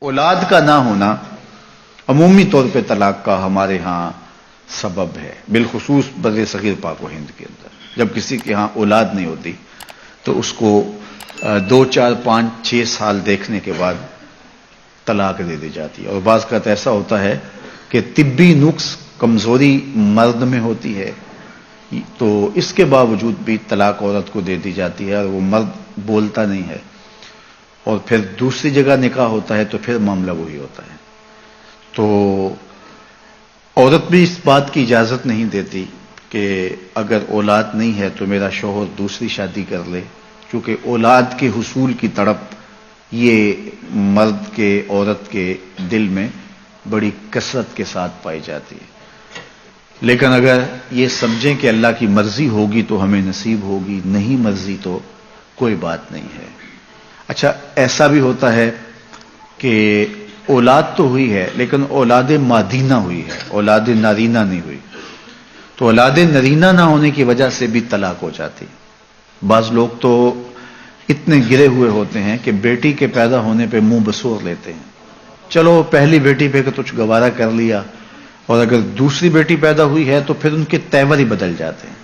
اولاد کا نہ ہونا عمومی طور پہ طلاق کا ہمارے ہاں سبب ہے، بالخصوص بر صغیر پاک و ہند کے اندر۔ جب کسی کے ہاں اولاد نہیں ہوتی تو اس کو 2 4 5 6 سال دیکھنے کے بعد طلاق دے دی جاتی ہے، اور بعض کا ایسا ہوتا ہے کہ طبی نقص کمزوری مرد میں ہوتی ہے تو اس کے باوجود بھی طلاق عورت کو دے دی جاتی ہے، اور وہ مرد بولتا نہیں ہے، اور پھر دوسری جگہ نکاح ہوتا ہے تو پھر معاملہ وہی ہوتا ہے۔ تو عورت بھی اس بات کی اجازت نہیں دیتی کہ اگر اولاد نہیں ہے تو میرا شوہر دوسری شادی کر لے، کیونکہ اولاد کے حصول کی تڑپ یہ مرد کے عورت کے دل میں بڑی کثرت کے ساتھ پائی جاتی ہے۔ لیکن اگر یہ سمجھیں کہ اللہ کی مرضی ہوگی تو ہمیں نصیب ہوگی، نہیں مرضی تو کوئی بات نہیں ہے۔ اچھا، ایسا بھی ہوتا ہے کہ اولاد تو ہوئی ہے لیکن اولاد مادینہ ہوئی ہے، اولاد نارینہ نہیں ہوئی، تو اولاد نارینہ نہ ہونے کی وجہ سے بھی طلاق ہو جاتی۔ بعض لوگ تو اتنے گرے ہوئے ہوتے ہیں کہ بیٹی کے پیدا ہونے پہ منہ بسور لیتے ہیں، چلو پہلی بیٹی پہ کچھ گوارا کر لیا، اور اگر دوسری بیٹی پیدا ہوئی ہے تو پھر ان کے تیور ہی بدل جاتے ہیں۔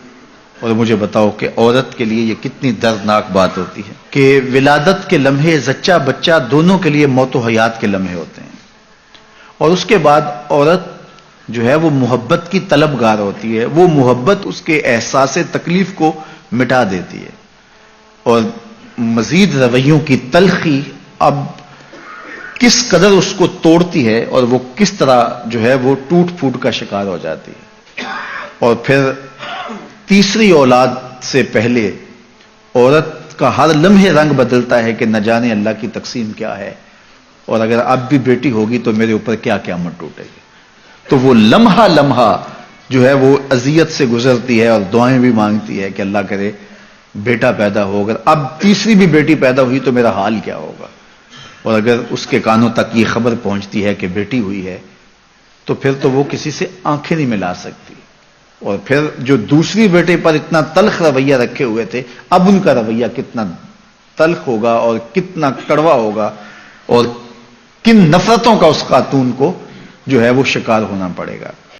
اور مجھے بتاؤ کہ عورت کے لیے یہ کتنی دردناک بات ہوتی ہے کہ ولادت کے لمحے زچہ بچہ دونوں کے لیے موت و حیات کے لمحے ہوتے ہیں، اور اس کے بعد عورت جو ہے وہ محبت کی طلبگار ہوتی ہے، وہ محبت اس کے احساس تکلیف کو مٹا دیتی ہے، اور مزید رویوں کی تلخی اب کس قدر اس کو توڑتی ہے، اور وہ کس طرح جو ہے وہ ٹوٹ پھوٹ کا شکار ہو جاتی ہے۔ اور پھر تیسری اولاد سے پہلے عورت کا ہر لمحے رنگ بدلتا ہے کہ نہ جانے اللہ کی تقسیم کیا ہے، اور اگر اب بھی بیٹی ہوگی تو میرے اوپر کیا قیامت ٹوٹے گی۔ تو وہ لمحہ لمحہ جو ہے وہ اذیت سے گزرتی ہے، اور دعائیں بھی مانگتی ہے کہ اللہ کرے بیٹا پیدا ہو، اگر اب تیسری بھی بیٹی پیدا ہوئی تو میرا حال کیا ہوگا۔ اور اگر اس کے کانوں تک یہ خبر پہنچتی ہے کہ بیٹی ہوئی ہے تو پھر تو وہ کسی سے آنکھیں نہیں ملا سکتی، اور پھر جو دوسری بیٹے پر اتنا تلخ رویہ رکھے ہوئے تھے اب ان کا رویہ کتنا تلخ ہوگا اور کتنا کڑوا ہوگا، اور کن نفرتوں کا اس خاتون کو جو ہے وہ شکار ہونا پڑے گا۔